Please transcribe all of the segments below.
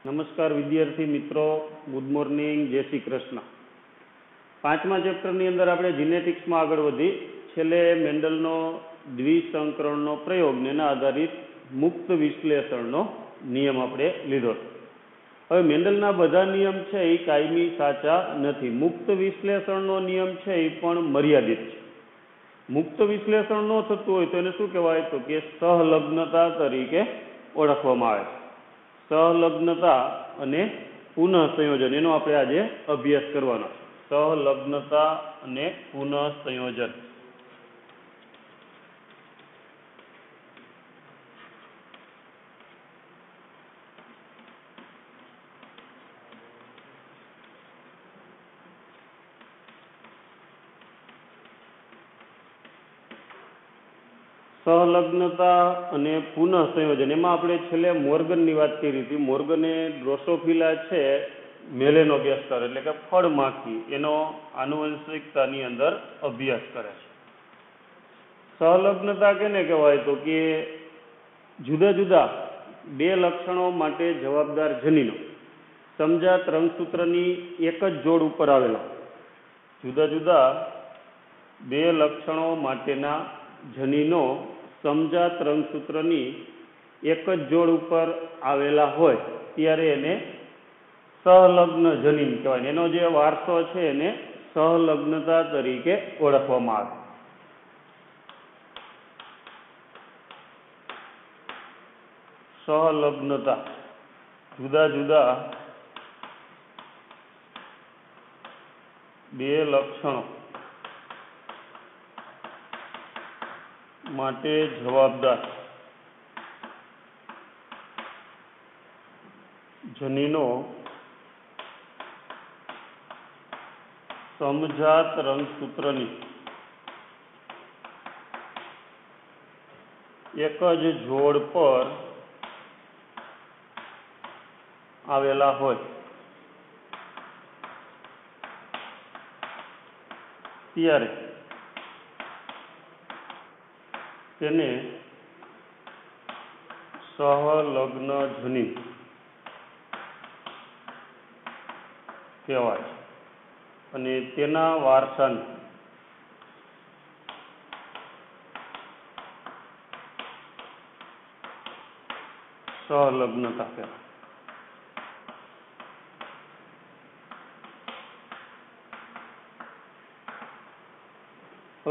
નમસ્કાર વિદ્યાર્થી મિત્રો, ગુડ મોર્નિંગ, જય શ્રી કૃષ્ણ. પાંચમા ચેપ્ટરની અંદર આપણે જીનેટિક્સમાં આગળ વધી છેલ્લે મેન્ડલનો દ્વિસંકરણનો પ્રયોગ એના આધારિત મુક્ત વિશ્લેષણનો નિયમ આપણે લીધો. હવે મેન્ડલના બધા નિયમ છે એ કાયમી સાચા નથી. મુક્ત વિશ્લેષણનો નિયમ છે એ પણ મર્યાદિત છે. મુક્ત વિશ્લેષણ ન થતું હોય તો એને શું કહેવાય? તો કે સહલગ્નતા તરીકે ઓળખવામાં આવે છે. સહલગ્નતા અને પુનઃ સંયોજન એનો આપણે આજે અભ્યાસ કરવાનો છે. સહલગ્નતા અને પુનઃ સંયોજન. સહલગ્નતા અને પુનઃ સંયોજન એમાં આપણે છેલ્લે મોર્ગનની વાત કરી હતી. મોર્ગને ડ્રોસોફિલા છે મેલેનોગેસ્ટર એટલે કે ફળમાખી એનો આનુવંશિકતાની અંદર અભ્યાસ કરે છે. સહલગ્નતા કેને કહેવાય? તો કે જુદા જુદા બે લક્ષણો માટે જવાબદાર જનીનો સમજાત રંગસૂત્રની એક જ જોડ ઉપર આવેલા. જુદા જુદા બે લક્ષણો માટેના જનીનો સમજાત રંગસૂત્રની એક જ જોડ ઉપર આવેલા હોય ત્યારે એને સહલગ્ન જનીન કહેવાય. એનો જે વારસો છે એને સહલગ્નતા તરીકે ઓળખવામાં આવે. સહલગ્નતા જુદા જુદા બે લક્ષણો માટે જવાબદાર જનીનો સમજાત રંગસૂત્રની એક જ જોડ પર આવેલા હોય ત્યારે તેને સહલગ્ન જનીન કહેવાય અને તેના વારસાને સહલગ્નતા કહેવાય.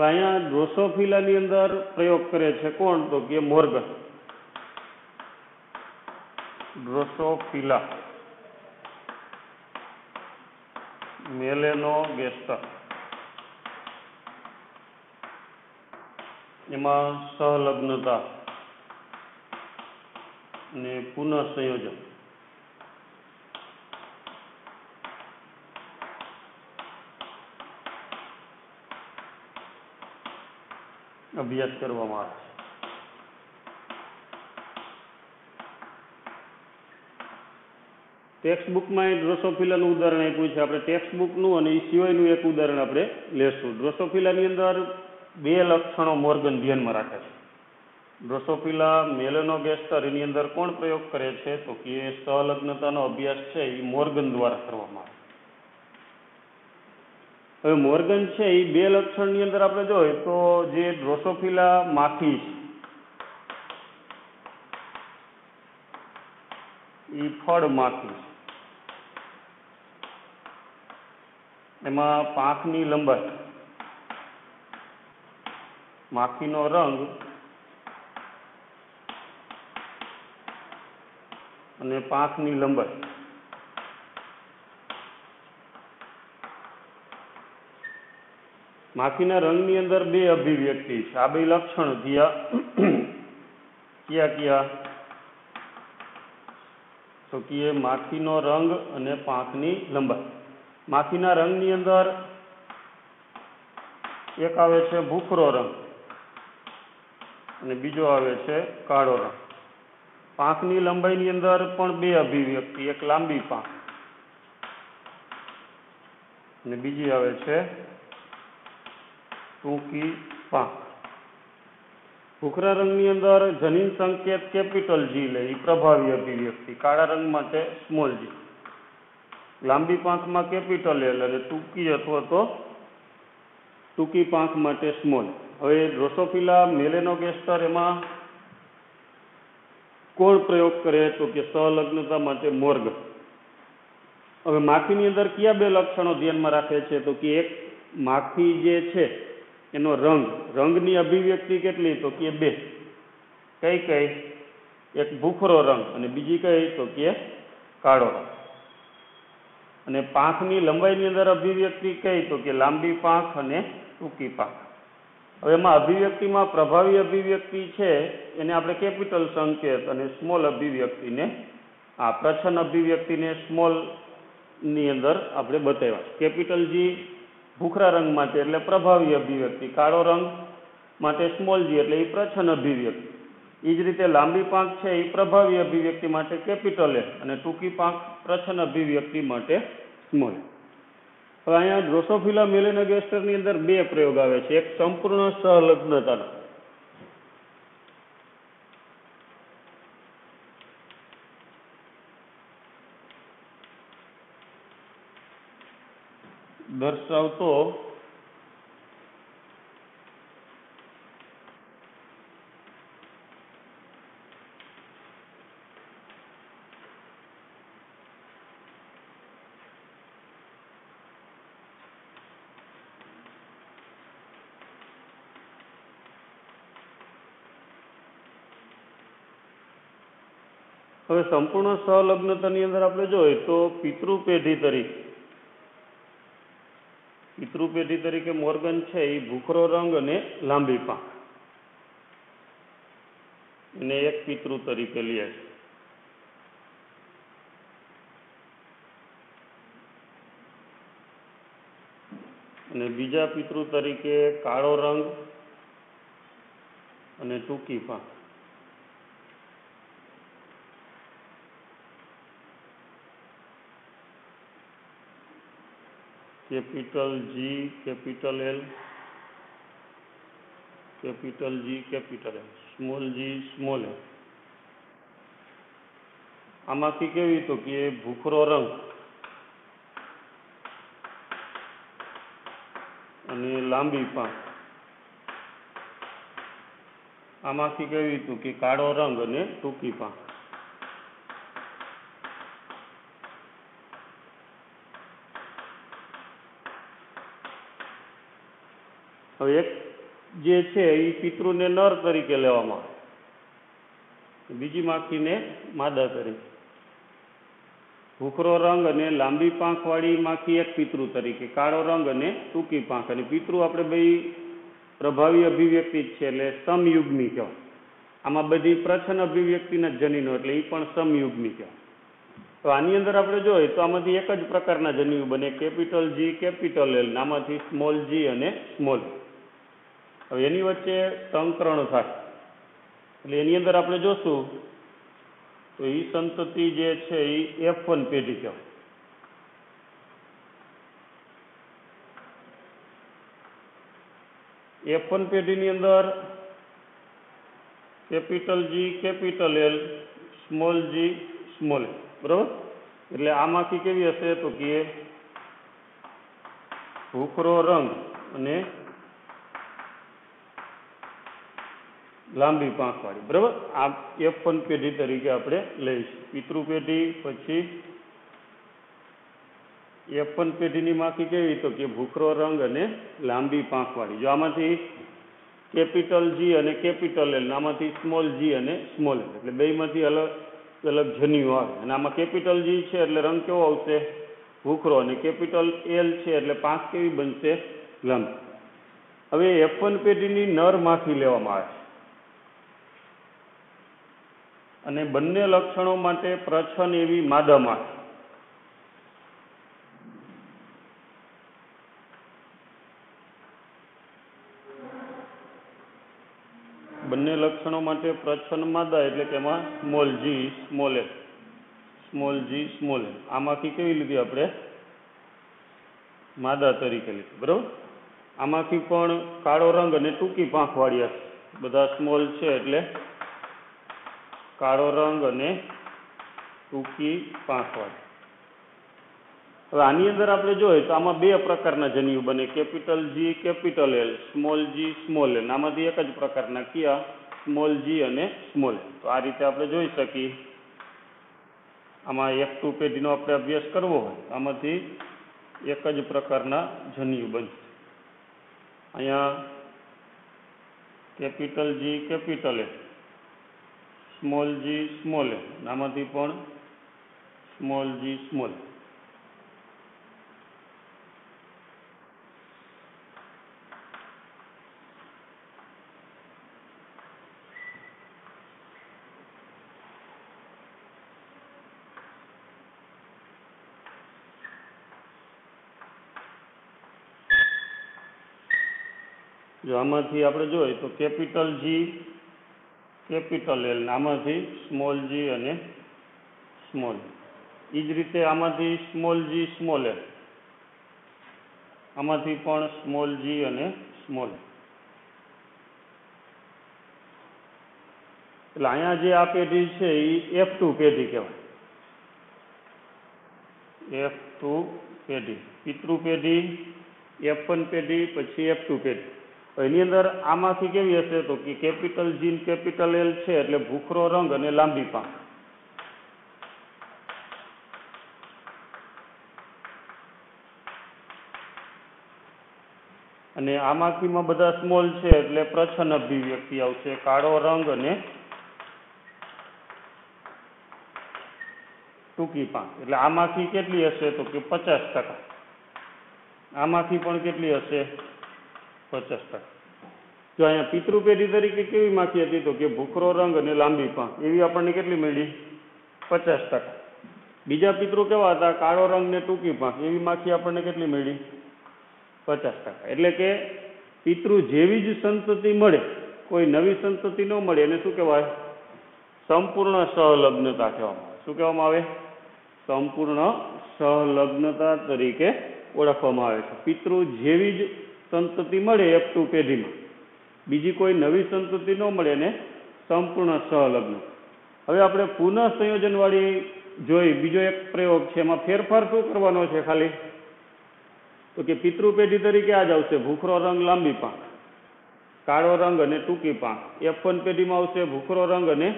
અહીંયા ડ્રોસોફિલાની અંદર પ્રયોગ કરે છે કોણ? તો કે મોર્ગન. ડ્રોસોફિલા મેલેનોગેસ્ટર એમાં સહલગ્નતા અને પુનઃ સંયોજન અભ્યાસ કરવામાં આવે છે. ટેક્સ્ટ બુકમાં એ ડ્રોસોફિલાનું ઉદાહરણ આપ્યું છે. આપણે ટેક્સ્ટ બુકનું અને એ સિવાયનું એક ઉદાહરણ આપણે લેશું. ડ્રોસોફિલાની અંદર બે લક્ષણો મોર્ગન ધ્યાનમાં રાખે છે. ડ્રોસોફિલા મેલેનોગેસ્ટર એની અંદર કોણ પ્રયોગ કરે છે? તો કે સહલગ્નતાનો અભ્યાસ છે એ મોર્ગન દ્વારા કરવામાં આવે. હવે મોર્ગન છે એ બે લક્ષણની અંદર આપણે જોઈએ તો જે ડ્રોસોફિલા માખી એ ફળ માખી એમાં પાંખની લંબાઈ, માખીનો રંગ અને પાંખની લંબાઈ માખીના રંગની અંદર બે અભિવ્યક્તિ છે. આ બે લક્ષણો કયા તો કે માખીનો રંગ અને પાંખની લંબાઈ. માખીના રંગની અંદર એક આવે છે ભૂખરો રંગ અને બીજો આવે છે કાળો રંગ. પાંખની લંબાઈની અંદર પણ બે અભિવ્યક્તિ, એક લાંબી પાંખ અને બીજી આવે છે ટૂંકી પાંખ. ભૂખરા રંગની અંદર જનીન સંકેત કેપિટલ જી લે, એ પ્રભાવી અભિવ્યક્તિ. કાળા રંગ માટે સ્મોલ જી. લાંબી પાંખમાં કેપિટલ એલ અને ટૂંકી અથવા તો ટૂંકી પાંખ માટે સ્મોલ. હવે ડ્રોસોફિલા મેલેનોગેસ્ટર એમાં કોણ પ્રયોગ કરે તો કે સહલગ્નતા માટે મોર્ગન. હવે માખીની અંદર કયા બે લક્ષણો ધ્યાનમાં રાખે છે તો કે એક માખી જે છે એનો રંગની અભિવ્યક્તિ કેટલી તો કે બે. કઈ કઈ? એક ભૂખરો રંગ અને બીજી કઈ તો કે કાળો રંગ. અને પાંખની લંબાઈની અંદર અભિવ્યક્તિ કઈ તો કે લાંબી પાંખ અને ટૂંકી પાંખ. હવે એમાં અભિવ્યક્તિમાં પ્રભાવી અભિવ્યક્તિ છે એને આપણે કેપિટલ સંકેત અને સ્મોલ અભિવ્યક્તિને પ્રચ્છન્ન અભિવ્યક્તિને સ્મોલ ની અંદર આપણે બતાવ્યા. કેપિટલ જી ભૂખરા રંગ માટે એટલે પ્રભાવી અભિવ્યક્તિ, કાળો રંગ માટે સ્મોલ જી એટલે એ પ્રચ્છન્ન અભિવ્યક્તિ. એ જ રીતે લાંબી પાંખ છે એ પ્રભાવી અભિવ્યક્તિ માટે કેપિટલ એ અને ટૂંકી પાંખ પ્રચ્છન્ન અભિવ્યક્તિ માટે સ્મોલ. હવે અહીંયા ડ્રોસોફિલા મેલેનોગેસ્ટરની અંદર બે પ્રયોગ આવે છે. એક સંપૂર્ણ સહલગ્નતાનો. દર્શાવતો હવે સંપૂર્ણ સહલગ્નતાની અંદર આપણે જોઈએ તો પિતૃપેઢી તરીકે મોર્ગન છે એ ભૂખરો રંગ અને લાંબી પાંખ એને એક પિતૃ તરીકે લે છે. અને બીજા પિતૃ તરીકે કાળો રંગ અને ટૂંકી પાંખ. Capital G, capital L, capital G, capital L, small G, small L. આમાંથી કેવી તો કે ભૂખરો રંગ અને લાંબી પાંખ. આમાંથી કેવી તો કે કાળો રંગ અને ટૂંકી પાંખ. હવે એક જે છે એ પિતૃને નર તરીકે લેવામાં આવે, બીજી માખીને માદા તરીકે. ભૂખરો રંગ અને લાંબી પાંખ વાળી માખી એક પિતૃ તરીકે, કાળો રંગ અને ટૂંકી પાંખ. અને પિતૃ આપણે બધી પ્રભાવી અભિવ્યક્તિ જ છે એટલે સમયુગ્મી કહેવાય. આમાં બધી પ્રચ્છન્ન અભિવ્યક્તિના જનીનો એટલે એ પણ સમયુગ્મી કહેવાય. તો આની અંદર આપણે જોઈએ તો આમાંથી એક જ પ્રકારના જન્યુ બને, કેપિટલ જી, કેપિટલ એલ. આમાંથી સ્મોલ જી અને સ્મોલ. હવે એની વચ્ચે સંકરણ થાય એટલે એની અંદર આપણે જોશું તો એ સંતતિ જે છે એ F1 પેઢી કહેવાય. F1 પેઢીની અંદર capital G, capital L, small G, small L. બરાબર? એટલે આમાંથી કેવી હશે તો કે ભૂખરો રંગ અને લાંબી પાંખ વાળી. બરાબર? આ F1 પેઢી તરીકે આપણે લઈશું. પિતૃ પેઢી પછી F1 પેઢીની માખી કેવી તો કે ભૂખરો રંગ અને લાંબી પાંખ વાળી. જો આમાંથી કેપિટલ જી અને કેપિટલ એલ, આમાંથી સ્મોલ જી અને સ્મોલ એલ, એટલે બેમાંથી અલગ અલગ જન્યુ આવે. અને આમાં કેપિટલ જી છે એટલે રંગ કેવો આવશે? ભૂખરો. અને કેપિટલ એલ છે એટલે પાંખ કેવી બનશે? લાંબી. હવે F1 પેઢીની નર માખી લેવામાં આવે છે અને બંને લક્ષણો માટે પ્રચ્છન્ન એવી માદા માખી. બંને લક્ષણો માટે પ્રચ્છન્ન માદા એટલે કે એમાં small G, small L, small G, small L. આમાંથી કેવી લીધી આપણે? માદા તરીકે લીધી. બરાબર? આમાંથી પણ કાળો રંગ અને ટૂંકી પાંખ વાળી હશે. બધા સ્મોલ છે એટલે કાળો રંગ અને ટૂંકી પાંખવાળી. હવે આની અંદર આપણે જોઈએ તો આમાં બે પ્રકારના જન્યુ બને, capital G capital L, small G small L. આમાંથી એક જ પ્રકારના કયા? સ્મોલ જી અને સ્મોલ એલ. તો આ રીતે આપણે જોઈ શકીએ. આમાં F2 પેઢીનો આપણે અભ્યાસ કરવો હોય આમાંથી એક જ પ્રકારના જન્યુ બને. અહીંયા capital G capital L, small G small L, આમાંથી પણ સ્મોલ જી સ્મોલ એલ. જો આમાંથી આપણે જોઈએ તો કેપિટલ જી કેપિટલ એલ, આમાંથી સ્મોલ જી અને સ્મોલ. એ જ રીતે આમાંથી સ્મોલ જી સ્મોલ એલ, આમાંથી પણ સ્મોલ જી અને સ્મોલ. એટલે અહીંયા જે આ પેઢી છે એ F2 પેઢી કહેવાય. F2 પેઢી, પિતૃ પેઢી, F1 પેઢી, પછી F2 પેઢી. એની અંદર આમાંથી કેવી હશે તો કે કેપિટલ જી કેપિટલ એલ છે એટલે ભૂખરો રંગ અને લાંબી પાંખ. અને આમાંથીમાં બધા સ્મોલ છે એટલે પ્રચ્છન્ન અભિવ્યક્તિ આવશે, કાળો રંગ અને ટૂંકી પાંખ. એટલે આમાંથી કેટલી હશે તો કે 50%. આમાંથી પણ કેટલી હશે? 50%. જો અહીંયા પિતૃ પેઢી તરીકે કેવી માખી હતી તો કે ભૂખરો રંગ અને લાંબી પાંખ, એવી આપણને કેટલી મળી? 50%. બીજા પિતૃ કેવા હતા? કાળો રંગ ને ટૂંકી પાંખ, એવી માખી આપણને કેટલી મળી? 50%. એટલે કે પિતૃ જેવી જ સંતતિ મળે, કોઈ નવી સંતતિ ન મળે, એને શું કહેવાય? સંપૂર્ણ સહલગ્નતા કહેવામાં આવે. શું કહેવામાં આવે? સંપૂર્ણ સહલગ્નતા તરીકે ઓળખવામાં આવે છે. પિતૃ જેવી જ સંતતિ મળે F2 પેઢીમાં, બીજી કોઈ નવી સંતતિ ન મળે ને સંપૂર્ણ સહલગ્ન. હવે આપણે પુનઃ સંયોજનવાળી જોઈ બીજો એક પ્રયોગ છે. એમાં ફેરફાર શું કરવાનો છે ખાલી? તો કે પિતૃ પેઢી તરીકે આ જ આવશે, ભૂખરો રંગ લાંબી પાંખ, કાળો રંગ અને ટૂંકી પાંખ. F1 પેઢીમાં આવશે ભૂખરો રંગ અને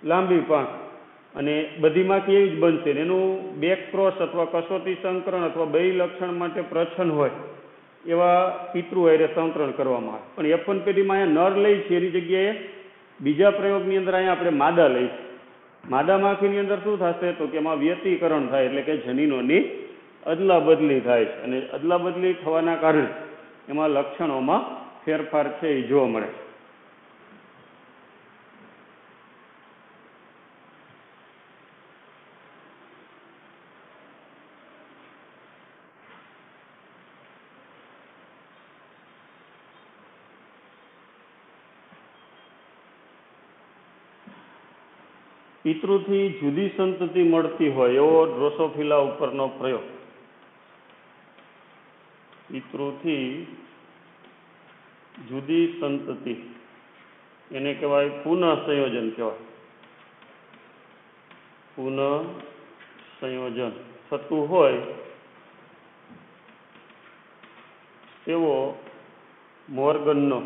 લાંબી પાંખ, અને બધીમાંથી એવી જ બનશે. એનું બેક ક્રોસ અથવા કસોટી સંકરણ અથવા બેય લક્ષણ માટે પ્રચ્છન્ન હોય એવા પિતૃ હારે સંકરણ કરવામાં આવે. પણ F1 પેઢીમાં અહીંયા નર લઈ છે એની જગ્યાએ બીજા પ્રયોગની અંદર અહીંયા આપણે માદા લઈ છે. માદા માખીની અંદર શું થશે તો કે એમાં વ્યતિકરણ થાય, એટલે કે જનીનોની અદલા બદલી થાય છે. અને અદલા બદલી થવાના કારણે એમાં લક્ષણોમાં ફેરફાર છે એ જોવા મળે છે. પિતૃથી જુદી સંતતિ મળતી હોય એવો ડ્રોસોફિલા ઉપરનો પ્રયોગ. પિતૃથી જુદી સંતતિ એને કહેવાય પુનઃ સંયોજન કહેવાય. પુનઃ સંયોજન થતું હોય એવો મોર્ગનનો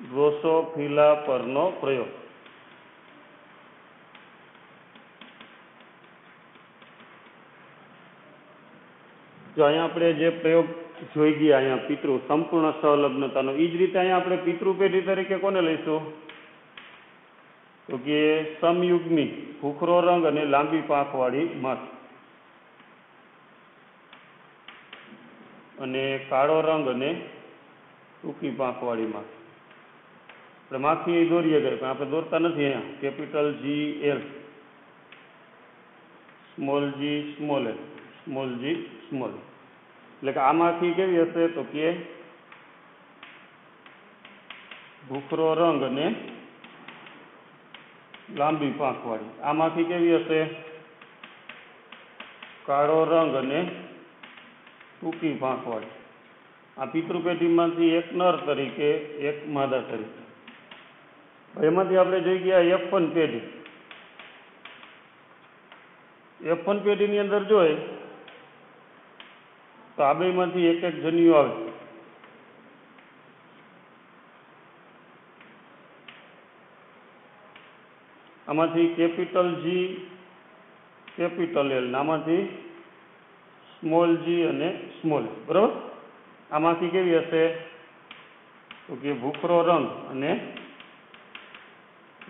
ડ્રોસોફિલા પરનો પ્રયોગ. જો અહીંયા આપણે જે પ્રયોગ જોઈ ગયા અહીંયા પિતૃ સંપૂર્ણ સહલગ્નતાનો, એ જ રીતે અહીંયા આપણે પિતૃ પેઢી તરીકે કોને લઈશું તો કે સમયુગ્મી, ભૂખરો રંગ અને લાંબી પાંખવાળી માખી, અને કાળો રંગ અને ટૂંકી પાંખવાળી માખી. આપણે માખી દોરીએ ગઈ પણ આપણે દોરતા નથી. અહીંયા capital G L, small G small L, small G small L. એટલે કે આમાંથી કેવી હશે તો કે ભૂખરો રંગ અને લાંબી પાંખવાળી. આમાંથી કેવી હશે? કાળો રંગ અને ટૂંકી પાંખવાળી. આ પિતૃપેઢીમાંથી એક નર તરીકે, એક માદા તરીકે. એમાંથી આપણે જોઈ ગયા F1 પેઢી. F1 પેઢીની અંદર જોઈએ તો આ બેમાંથી એક એક જન્યુ આવે. આમાંથી કેપિટલ જી, કેપિટલ એલ, આમાંથી સ્મોલ જી અને સ્મોલ એલ. બરાબર? આમાંથી કેવી હશે તો કે ભૂખરો રંગ અને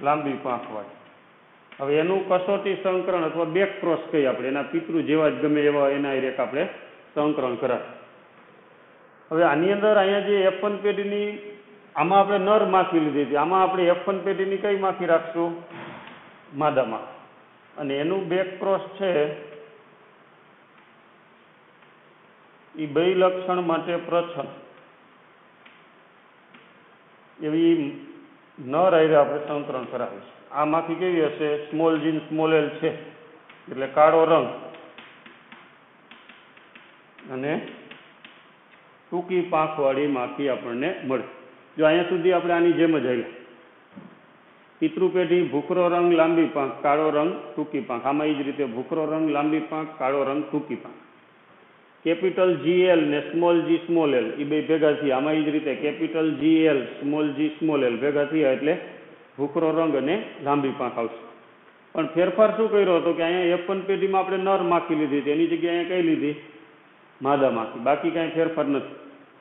લાંબી પાંખવાળી. હવે એનું કસોટી સંકરણ અથવા બેક ક્રોસ કહીએ આપણે, એના પિતૃ જેવા જ ગમે એવા એના એક આપણે સંકરણ કરાય. હવે આની અંદર અહીંયા જે F1 પેઢીની આમાં આપણે નર માખી લીધી હતી, આમાં આપણે F1 પેઢીની કઈ માખી રાખશું? માદા માખી. અને એનું બેક ક્રોસ છે એ બે લક્ષણ માટે પ્રછન એવી નર આયરે આપણે સંકરણ કરાવીશું. આ માખી કેવી હશે? સ્મોલ જી સ્મોલ એલ છે એટલે કાળો રંગ અને ટૂંકી પાંખવાળી માખી આપણને મળે. જો અહીંયા સુધી આપણે આની જેમ જ આવ્યા. પિતૃપેઢી ભૂખરો રંગ, લાંબી પાંખ, કાળો રંગ, ટૂંકી પાંખ. આમાં એ જ રીતે ભૂખરો રંગ, લાંબી પાંખ, કાળો રંગ, ટૂંકી પાંખ. કેપિટલ GL ને સ્મોલ જી સ્મોલ એલ એ બે ભેગા થયા. આમાં એ જ રીતે capital GL, small G small L ભેગા થયા એટલે ભૂખરો રંગ અને લાંબી પાંખ આવશે. પણ ફેરફાર શું કર્યો હતો કે અહીંયા F1 પેઢીમાં આપણે નર માખી લીધી હતી, એની જગ્યાએ અહીંયા કઈ લીધી? માદા માખી. બાકી કાંઈ ફેરફાર નથી.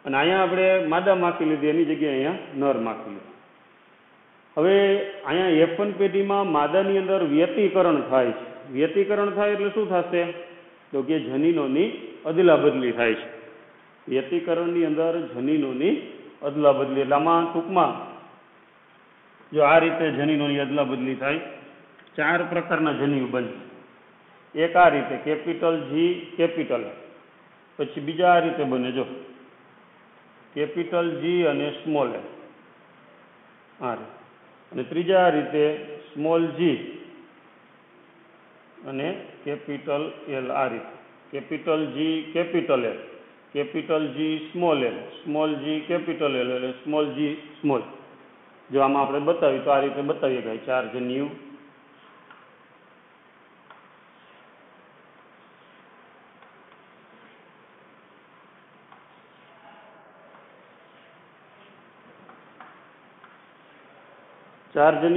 અને અહીંયા આપણે માદા માખી લીધી, એની જગ્યાએ અહીંયા નર માખી લીધી. હવે અહીંયા F1 પેઢીમાં માદાની અંદર વ્યતિકરણ થાય છે. વ્યતિકરણ થાય એટલે શું થશે તો કે જનીનોની અદલા બદલી થાય છે. વ્યતિકરણની અંદર જનીનોની અદલા બદલી, એટલે આમાં ટૂંકમાં જો આ રીતે જનીનોની અદલા બદલી થાય, 4 પ્રકારના જન્યુ બનશે. એક આ રીતે કેપિટલ જી કેપિટલ, પછી બીજા આ રીતે બને જો કેપિટલ જી અને સ્મોલ એલ આ રીતે, અને ત્રીજા આ રીતે સ્મોલ જી અને કેપિટલ એલ આ રીતે. Capital G capital L, capital G small L, small G capital L એટલે સ્મોલ જી સ્મોલ. જો આમાં આપણે બતાવીએ તો આ રીતે બતાવીએ કે 4 જન્યુ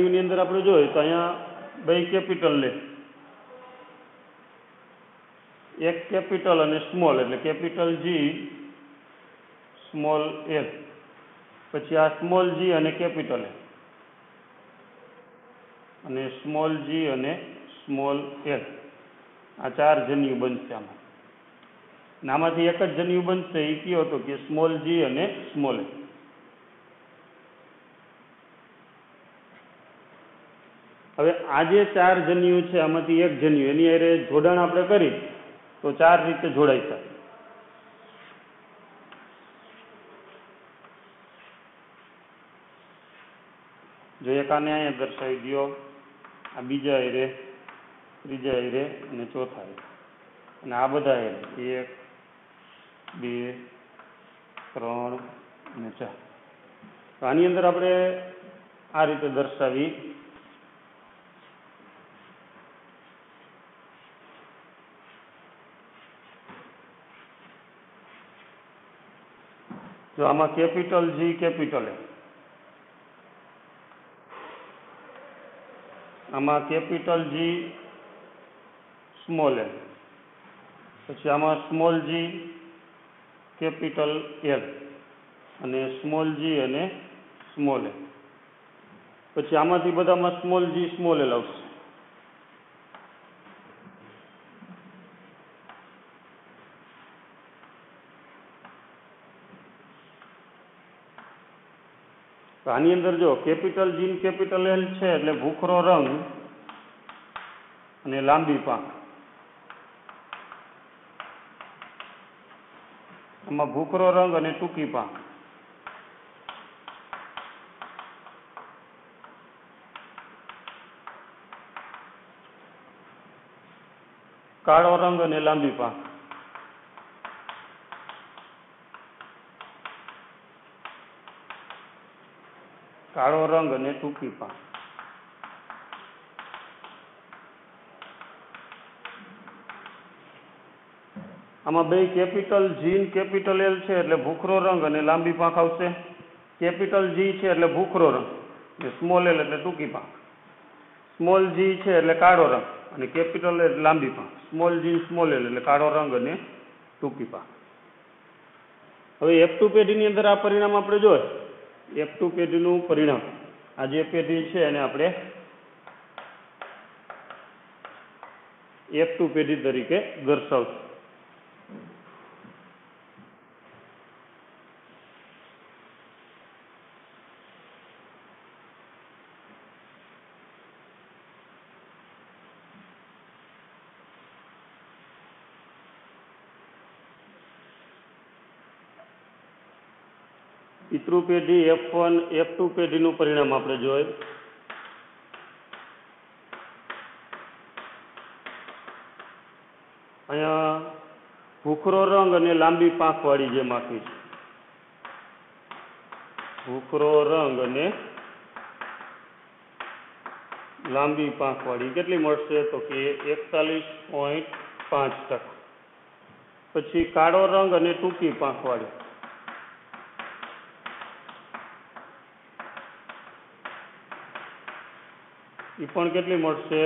ની અંદર આપણે જોઈએ તો અહીંયા બે કેપિટલ લે, એક કેપિટલ અને સ્મોલ એટલે કેપિટલ જી સ્મોલ એલ, પછી આ સ્મોલ જી અને કેપિટલ એલ અને સ્મોલ જી અને સ્મોલ એલ. આ 4 જન્યુ બનશે આમાં. અને આમાંથી એક જ જન્યુ બનશે એ કયો હતો કે સ્મોલ જી અને સ્મોલ એલ. હવે આ જે 4 જન્યુ છે આમાંથી એક જન્યુ એની હારે જોડાણ આપણે કરી તો 4 રીતે જોડાઈ શકે. જો એક આને અહીંયા દર્શાવી દો, આ બીજા હારે, ત્રીજા હારે અને ચોથા હારે, અને આ બધા હારે 1 2 3 અને 4. તો આની અંદર આપણે આ રીતે દર્શાવી જો આમાં કેપિટલ જી કેપિટલ એલ, આમાં કેપિટલ જી સ્મોલ એલ, પછી આમાં સ્મોલ જી કેપિટલ એલ અને સ્મોલ જી અને સ્મોલ એલ, પછી આમાંથી બધામાં સ્મોલ જી સ્મોલ એલ આવશે. તો આની અંદર જો કેપિટલ જી કેપિટલ એલ છે એટલે ભૂખરો રંગ અને લાંબી પાંખ. આમાં ભૂખરો રંગ અને ટૂંકી પાંખ. કાળો રંગ અને લાંબી પાંખ. કાળો રંગ અને ટૂંકી પાંખ. આમાં બે કેપિટલ જી અને કેપિટલ એલ છે એટલે ભૂખરો રંગ અને લાંબી પાંખ આવશે. કેપિટલ જી છે એટલે ભૂખરો રંગ અને સ્મોલ એલ એટલે ટૂંકી પાંખ. સ્મોલ જી છે એટલે કાળો રંગ અને કેપિટલ એલ એટલે લાંબી પાંખ. સ્મોલ જી સ્મોલ એલ એટલે કાળો રંગ અને ટૂંકી પાંખ. હવે F2 પેઢીની અંદર આ પરિણામ આપણે જોઈએ. F2 પેઢીનું પરિણામ, આ જે પેઢી છે એને આપણે F2 પેઢી તરીકે દર્શાવશું. પિતૃ પેઢી F1 F2 પેઢીનું પરિણામ આપણે જોઈએ. અહીંયા ભૂખરો રંગ અને લાંબી પાંખ વાળી જે માખી છે, ભૂખરો રંગ અને લાંબી પાંખ વાળી કેટલી મળશે તો કે 41.5%. પછી કાળો રંગ અને ટૂંકી પાંખ વાળી એ પણ કેટલી મળશે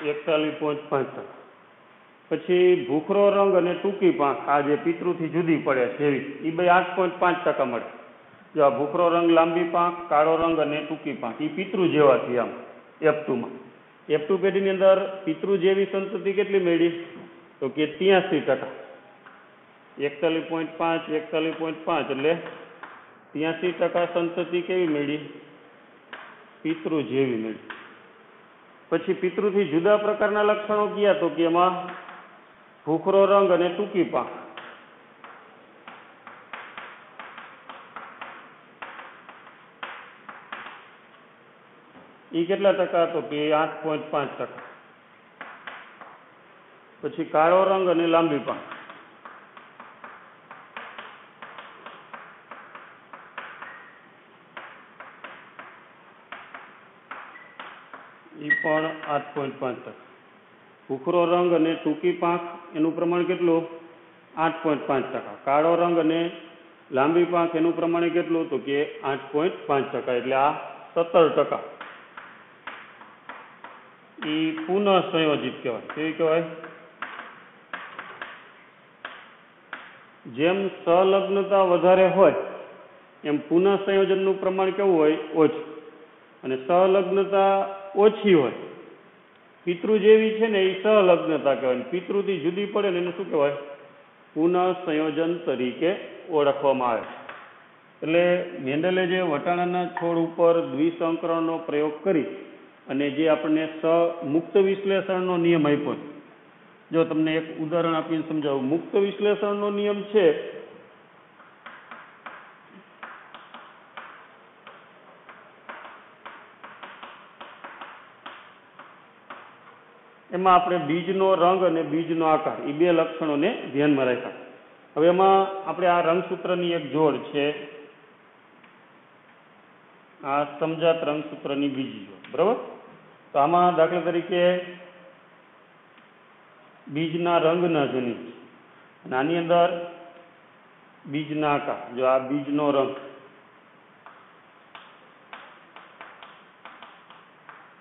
41.5%. પછી ભૂખરો રંગ અને ટૂંકી પાંખ આ જે પિતૃથી જુદી પડે છે એવી એ બે 8.5% મળે. જો આ ભૂખરો રંગ લાંબી પાંખ, કાળો રંગ અને ટૂંકી પાંખ એ પિતૃ જેવાથી આમ F2માં. F2 પેઢીની અંદર પિતૃ જેવી સંતતિ કેટલી મળી તો કે 83%. 41.5 એટલે 83% સંતતિ કેવી મળી પિતૃ જેવી મળી. પછી પિતૃથી જુદા પ્રકારના લક્ષણો કયા તો કે એમાં ભૂખરો રંગ અને ટૂંકી પાંખ એ કેટલા ટકા તો કે 8.5%. પછી કાળો રંગ અને લાંબી પાંખ એ પણ 8.5%. ભૂખરો રંગ અને ટૂંકી પાંખ એનું પ્રમાણ કેટલું 8.5%. કાળો રંગ અને લાંબી પાંખ એનું પ્રમાણ કેટલું તો કે 8.5%. એટલે આ 17% એ પુનઃ સંયોજિત કહેવાય. કેવી કહેવાય? જેમ સલગ્નતા વધારે હોય એમ પુનઃ સંયોજનનું પ્રમાણ કેવું હોય ઓછું, અને સલગ્નતા ઓછી હોય પિતૃ જેવી છે ને એ સલગ્નતા કહેવાય. પિતૃથી જુદી પડે ને એને શું કહેવાય પુનઃ સંયોજન તરીકે ઓળખવામાં આવે. એટલે મેન્ડલે જે વટાણાના છોડ ઉપર દ્વિસંકરણનો પ્રયોગ કરી અને જે આપણને મુક્ત વિશ્લેષણનો નિયમ આપ્યો, જો તમને એક ઉદાહરણ આપીને સમજાવું. મુક્ત વિશ્લેષણનો નિયમ છે એમાં આપણે બીજનો રંગ અને બીજનો આકાર એ બે લક્ષણોને ધ્યાનમાં રાખ્યા. હવે એમાં આપણે આ રંગસૂત્રની એક જોડ છે, આ સમજાત રંગસૂત્રની બીજી જોડ, બરાબર? તો આમાં દાખલા તરીકે બીજના રંગના જનીન અને આની અંદર બીજના આકાર. જો આ બીજનો રંગ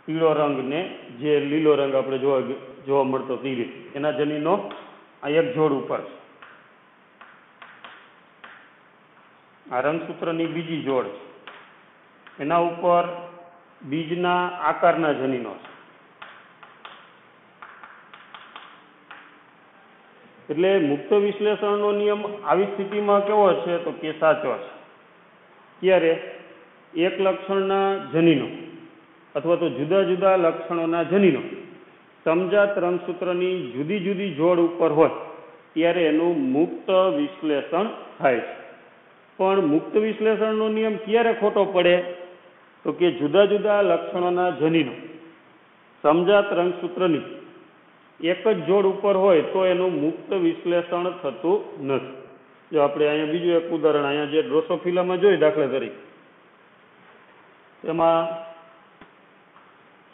પીળો રંગ ને જે લીલો રંગ આપણે જોવા મળતો તીરે એના જનીનો આ એક જોડ ઉપર છે. આ રંગસૂત્રની બીજી જોડ છે, એના ઉપર બીજના આકારના જનીનો છે. એટલે મુક્ત વિશ્લેષણનો નિયમ આવી સ્થિતિમાં કેવો છે તો કે સાચો છે. ત્યારે એક લક્ષણના જનીનો અથવા તો જુદા જુદા લક્ષણોના જનીનો સમજાત રંગસૂત્રની જુદી જુદી જોડ ઉપર હોય ત્યારે એનું મુક્ત વિશ્લેષણ થાય છે. પણ મુક્ત વિશ્લેષણનો નિયમ ક્યારે ખોટો પડે તો કે જુદા જુદા લક્ષણોના જનીનો સમજાત રંગસૂત્રની એક જ જોડ ઉપર હોય તો એનું મુક્ત વિશ્લેષણ થતું નથી. જો આપણે અહીંયા બીજું એક ઉદાહરણ અહીંયા જે ડ્રોસોફિલામાં જોઈએ દાખલા તરીકે, એમાં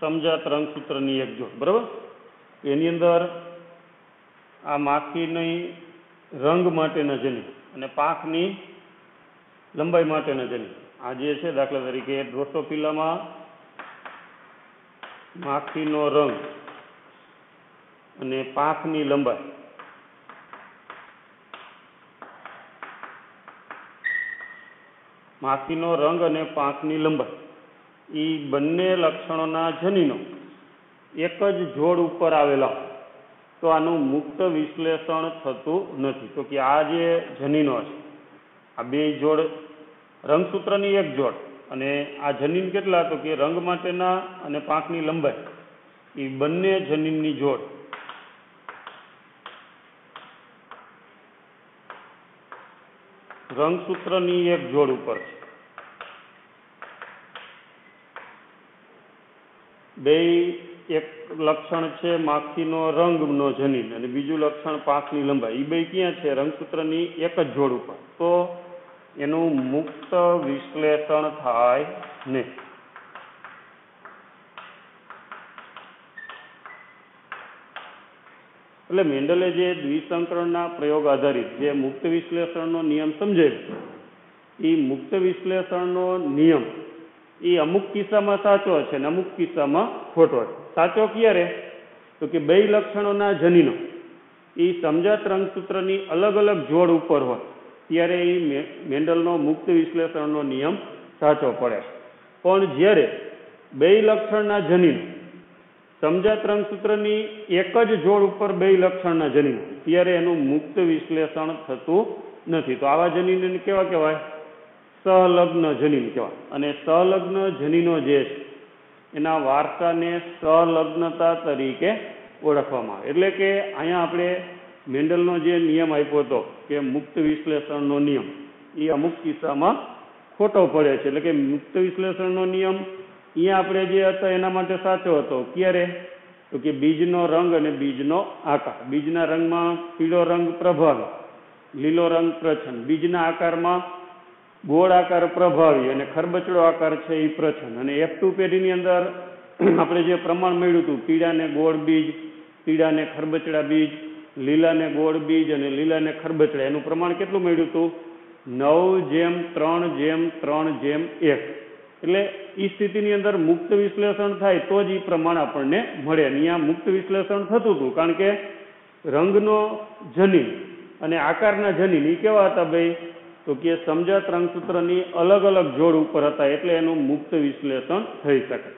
સમજાત રંગસૂત્રની એક જોડ, બરાબર. એની અંદર આ માખીની રંગ માટેના જનીન અને પાંખની લંબાઈ માટેના જનીન આ જે છે, દાખલા તરીકે ડ્રોસોફિલામાં માખીનો રંગ અને પાંખની લંબાઈ, માખીનો રંગ અને પાંખની લંબાઈ એ બંને લક્ષણોના જનીનો એક જ જોડ ઉપર આવેલા તો આનું મુક્ત વિશ્લેષણ થતું નથી. તો કે આ જે જનીનો છે, આ બે જોડ રંગસૂત્રની એક જોડ અને આ જનીન કેટલા, તો કે રંગ માટેના અને પાંખની લંબાઈ એ બંને જનીનની જોડ રંગસૂત્રની એક જોડ ઉપર છે. બે એક લક્ષણ છે માખીનો રંગનો જનીન અને બીજું લક્ષણ પાંખની લંબાઈ, એ બે ક્યાં છે, રંગસૂત્રની એક જ જોડ ઉપર, તો એનું મુક્ત વિશ્લેષણ થાય નહીં. એટલે મેન્ડલે જે દ્વિસંકરણના પ્રયોગ આધારિત જે મુક્ત વિશ્લેષણનો નિયમ સમજાવ્યો, એ મુક્ત વિશ્લેષણનો નિયમ એ અમુક કિસ્સામાં સાચો છે અને અમુક કિસ્સામાં ખોટો છે. સાચો ક્યારે, તો કે બે લક્ષણોના જનીનો એ સમજાત રંગસૂત્રની અલગ અલગ જોડ ઉપર હોય ત્યારે એ મેન્ડલનો મુક્ત વિશ્લેષણનો નિયમ સાચો પડે. પણ જ્યારે બે લક્ષણના જનીનો સમજાત રંગસૂત્રની એક જ જોડ ઉપર બે લક્ષણના જનીનો ત્યારે એનું મુક્ત વિશ્લેષણ થતું નથી. તો આવા જનીનને કેવા કહેવાય, સહલગ્ન જનીન કહેવાય. અને સહલગ્ન જનીનો જે છે એના વારસાને સહલગ્નતા તરીકે ઓળખવામાં આવે. એટલે કે અહીંયા આપણે મેન્ડલનો જે નિયમ આપ્યો હતો કે મુક્ત વિશ્લેષણનો નિયમ, એ અમુક કિસ્સામાં ખોટો પડે છે. એટલે કે મુક્ત વિશ્લેષણનો નિયમ અહીંયા આપણે જે હતો એના માટે સાચો હતો. ક્યારે, તો કે બીજનો રંગ અને બીજનો આકાર. બીજના રંગમાં પીળો રંગ પ્રભાવી, લીલો રંગ પ્રચ્છન્ન. બીજના આકારમાં ગોળ આકાર પ્રભાવી અને ખરબચડો આકાર છે એ પ્રચ્છન્ન. અને F2 પેઢીની અંદર આપણે જે પ્રમાણ મળ્યું હતું, પીળાને ગોળ બીજ, પીળાને ખરબચડા બીજ, લીલાને ગોળ બીજ અને લીલાને ખરબચડા, એનું પ્રમાણ કેટલું મળ્યું હતું, 9:3:3:1. એટલે એ સ્થિતિની અંદર મુક્ત વિશ્લેષણ થાય તો જ એ પ્રમાણ આપણને મળે. અહીંયા મુક્ત વિશ્લેષણ થતું હતું કારણ કે રંગનો જનીન અને આકારના જનીન એ કેવા હતા ભાઈ, તો કે સમજાત રંગસૂત્રની અલગ અલગ જોડ ઉપર હતા એટલે એનું મુક્ત વિશ્લેષણ થઈ શકે.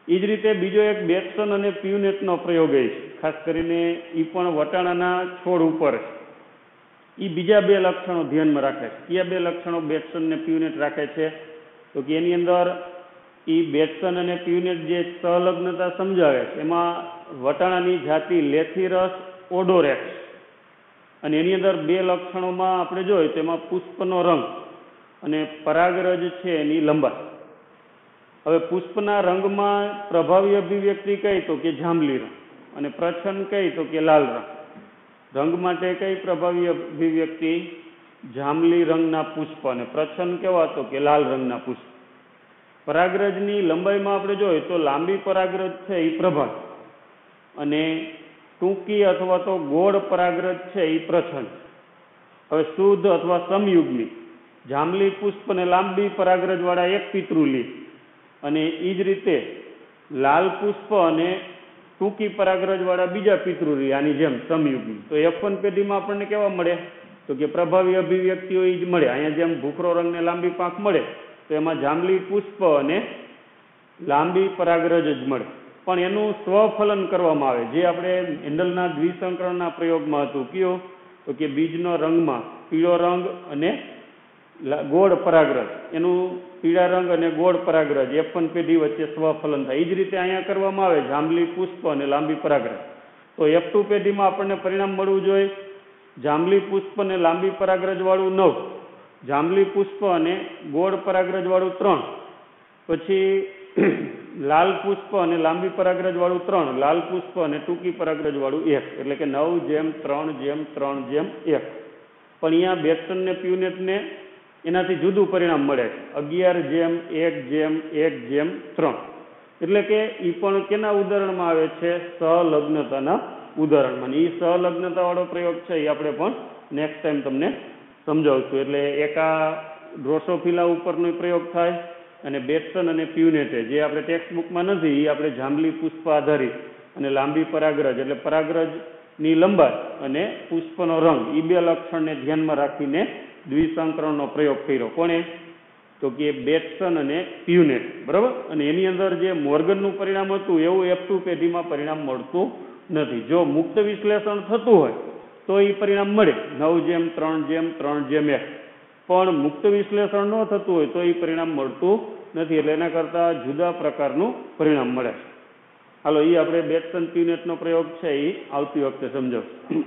એ જ રીતે બીજો એક બેટ્સન અને પ્યુનેટનો પ્રયોગ છે, ખાસ કરીને એ પણ વટાણાના છોડ ઉપર છે. એ બીજા બે લક્ષણો ધ્યાનમાં રાખે છે. કયા બે લક્ષણો બેટ્સન અને પ્યુનેટ રાખે છે, તો કે એની અંદર એ બેટ્સન અને પ્યુનેટ જે સહલગ્નતા સમજાવે છે એમાં વટાણાની જાતિ લેથિરસ ઓડોરેક્સ, અને એની અંદર બે લક્ષણોમાં આપણે જોઈએ તો એમાં પુષ્પનો રંગ અને પરાગરજ છે એની લંબાઈ. હવે પુષ્પના રંગમાં પ્રભાવી અભિવ્યક્તિ કઈ, તો કે જાંબલી રંગ, અને પ્રચ્છન્ન કઈ, તો કે લાલ રંગ. રંગ માટે કઈ પ્રભાવી અભિવ્યક્તિ, જાંબલી રંગના પુષ્પ, અને પ્રચ્છન્ન કેવા, તો કે લાલ રંગના પુષ્પ. પરાગરજની લંબાઈમાં આપણે જોઈએ તો લાંબી પરાગરજ છે એ પ્રભાવી અને ટૂંકી અથવા તો ગોળ પરાગરજ છે એ પ્રચ્છન્ન. હવે શુદ્ધ અથવા સમયુગ્મી જાંબલી પુષ્પ અને લાંબી પરાગરજ વાળા એક પિતૃલી, અને એ જ રીતે લાલ પુષ્પ અને ટૂંકી પરાગરજ વાળા બીજા પિતૃલી, આની જેમ સમયુગ્મી. તો F1 પેઢીમાં આપણને કેવા મળે, તો કે પ્રભાવી અભિવ્યક્તિઓ એ જ મળે. અહીંયા જેમ ભૂખરો રંગ ને લાંબી પાંખ મળે તો એમાં જાંબલી પુષ્પ અને લાંબી પરાગરજ જ મળે. પણ એનું સ્વફલન કરવામાં આવે, જે આપણે મેન્ડલના દ્વિસંકરણના પ્રયોગમાં હતું. કયો, તો કે બીજનો રંગમાં પીળો રંગ અને ગોળ પરાગરજ, એનું પીળા રંગ અને ગોળ પરાગરજ F1 પેઢી વચ્ચે સ્વફલન થાય. એ જ રીતે અહીંયા કરવામાં આવે, જાંબલી પુષ્પ અને લાંબી પરાગરજ. તો F2 પેઢીમાં આપણને પરિણામ મળવું જોઈએ જાંબલી પુષ્પ અને લાંબી પરાગરજ વાળું 9, જાંબલી પુષ્પ અને ગોળ પરાગરજ વાળું 3, પછી લાલ પુષ્પ અને લાંબી પરાગરજ વાળું 3, લાલ પુષ્પ અને ટૂંકી પરાગરજ વાળું 1. એટલે કે 9:3:3:1. પણ અહીંયા બેટ્સન ને પ્યુનેટને એનાથી જુદું પરિણામ મળે છે. 11:1:1:3. એટલે કે એ પણ કેના ઉદાહરણમાં આવે છે? સહલગ્નતાના ઉદાહરણમાં. એ સહલગ્નતાવાળો પ્રયોગ છે એ આપણે પણ નેક્સ્ટ ટાઈમ તમને સમજાવશું. એટલે એક આ ડ્રોસોફિલા ઉપરનો પ્રયોગ થાય, અને બેટ્સન અને પ્યુનેટે જે આપણે ટેક્સ્ટ બુકમાં નથી, એ આપણે જાંબલી પુષ્પ આધારિત અને લાંબી પરાગરજ એટલે પરાગરજની લંબાઈ અને પુષ્પનો રંગ એ બે લક્ષણને ધ્યાનમાં રાખીને દ્વિસંકરણનો પ્રયોગ કર્યો. કોણે? તો કે બેટ્સન અને પ્યુનેટ. બરાબર. અને એની અંદર જે મોર્ગનનું પરિણામ હતું એવું F2 પેઢીમાં પરિણામ મળતું નથી. જો મુક્ત વિશ્લેષણ થતું હોય તો એ પરિણામ મળે 9:3:3:1. પણ મુક્ત વિશ્લેષણ ન થતું હોય તો એ પરિણામ મળતું નથી. એટલે એના કરતાં જુદા પ્રકારનું પરિણામ મળે. હાલો, એ આપણે બેટ્સન પ્યુનેટનો પ્રયોગ છે એ આવતી વખતે સમજાવશું.